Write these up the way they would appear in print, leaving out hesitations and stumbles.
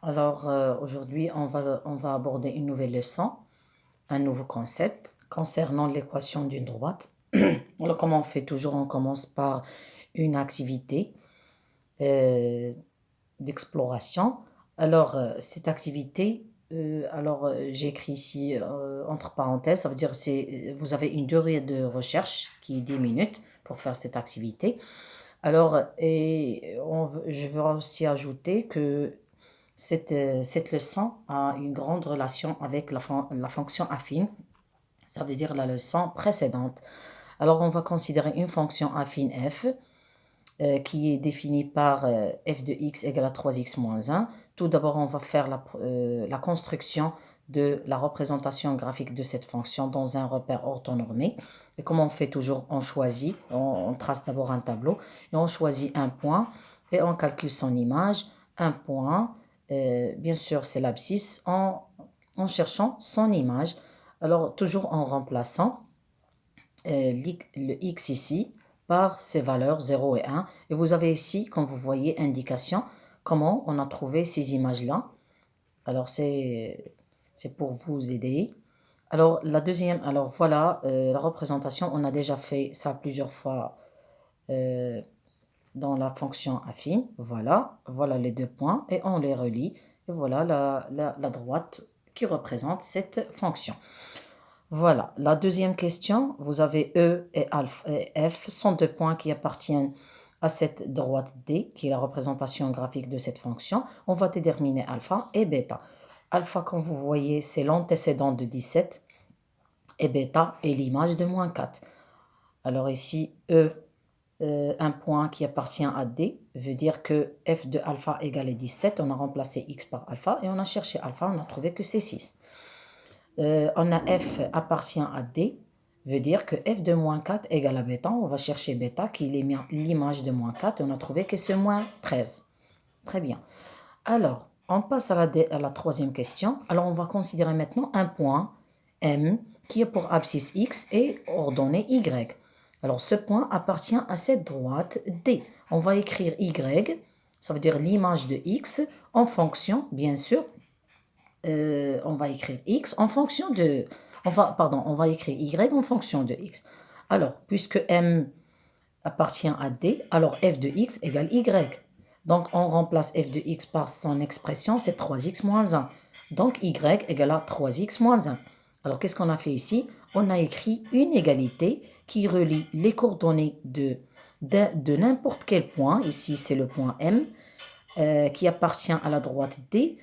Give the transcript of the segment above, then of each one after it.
Alors aujourd'hui, on va aborder une nouvelle leçon, un nouveau concept concernant l'équation d'une droite. Alors comme on fait toujours, on commence par une activité euh, d'exploration. Alors cette activité, j'ai écrit ici entre parenthèses, ça veut dire vous avez une durée de recherche qui est 10 minutes pour faire cette activité. Alors, je veux aussi ajouter que cette leçon a une grande relation avec la fonction affine, ça veut dire la leçon précédente. Alors, on va considérer une fonction affine f qui est définie par f de x égale à 3x moins 1. Tout d'abord, on va faire la construction de la représentation graphique de cette fonction dans un repère orthonormé. Et comme on fait toujours, on trace d'abord un tableau et on choisit un point et on calcule son image. Un point, bien sûr, c'est l'abscisse en cherchant son image. Alors, toujours en remplaçant le x ici par ses valeurs 0 et 1. Et vous avez ici, comme vous voyez, indication comment on a trouvé ces images-là. Alors, c'est pour vous aider. Alors, alors voilà, la représentation, on a déjà fait ça plusieurs fois dans la fonction affine. Voilà les deux points et on les relie. Et voilà la droite qui représente cette fonction. Voilà, la deuxième question, vous avez E et alpha et F sont deux points qui appartiennent à cette droite D, qui est la représentation graphique de cette fonction. On va déterminer alpha et bêta. Alpha, comme vous voyez, c'est l'antécédent de 17 et bêta est l'image de moins 4. Alors ici, un point qui appartient à D veut dire que f de alpha égale 17. On a remplacé x par alpha et on a cherché alpha, on a trouvé que c'est 6. On a f appartient à D, veut dire que f de moins 4 égale à bêta. On va chercher bêta qui est l'image de moins 4 et on a trouvé que c'est moins 13. Très bien. Alors, on passe à la troisième question. Alors, on va considérer maintenant un point M qui est pour abscisse X et ordonnée Y. Alors, ce point appartient à cette droite D. On va écrire Y, ça veut dire l'image de X, en fonction, bien sûr, on va écrire x en fonction de... Enfin, pardon, on va écrire y en fonction de x. Alors, puisque m appartient à d, alors f de x égale y. Donc, on remplace f de x par son expression, c'est 3x moins 1. Donc, y égale à 3x moins 1. Alors, qu'est-ce qu'on a fait ici? On a écrit une égalité qui relie les coordonnées de n'importe quel point. Ici, c'est le point M qui appartient à la droite D.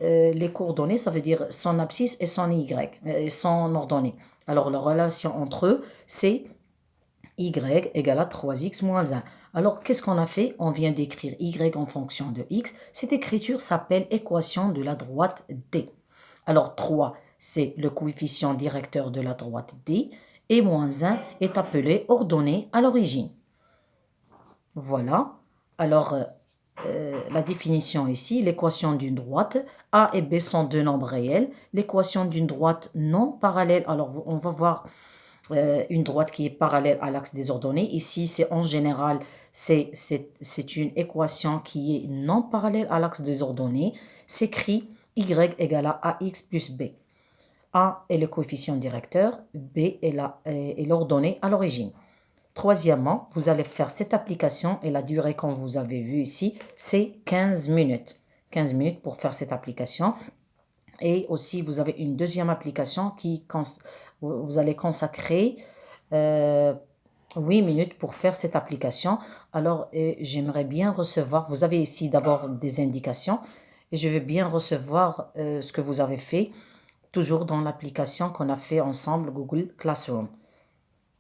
Les coordonnées, ça veut dire son abscisse et son y, et son ordonnée. Alors, la relation entre eux, c'est y égale à 3x moins 1. Alors, qu'est-ce qu'on a fait? On vient d'écrire y en fonction de x. Cette écriture s'appelle équation de la droite D. Alors, 3, c'est le coefficient directeur de la droite D, et moins 1 est appelé ordonnée à l'origine. Voilà. Alors, la définition ici, l'équation d'une droite, A et B sont deux nombres réels. L'équation d'une droite non parallèle, alors on va voir une droite qui est parallèle à l'axe des ordonnées. Ici, c'est en général, c'est une équation qui est non parallèle à l'axe des ordonnées. S'écrit y égale à ax plus b. A est le coefficient directeur, B est l'ordonnée à l'origine. Troisièmement, vous allez faire cette application et la durée, comme vous avez vu ici, c'est 15 minutes. 15 minutes pour faire cette application. Et aussi, vous avez une deuxième application qui, vous allez consacrer 8 minutes pour faire cette application. Alors, j'aimerais bien recevoir, vous avez ici d'abord des indications et je veux bien recevoir ce que vous avez fait, toujours dans l'application qu'on a fait ensemble, Google Classroom.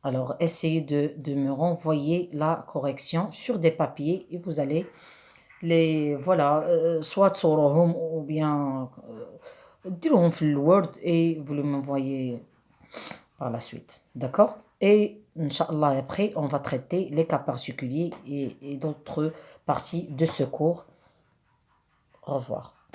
Alors, essayez de me renvoyer la correction sur des papiers et vous allez voilà, soit تصوروهم ou bien ديروهم في الوورد et vous le m'envoyez par la suite. D'accord? Et Inch'Allah, après, on va traiter les cas particuliers et d'autres parties de ce cours. Au revoir.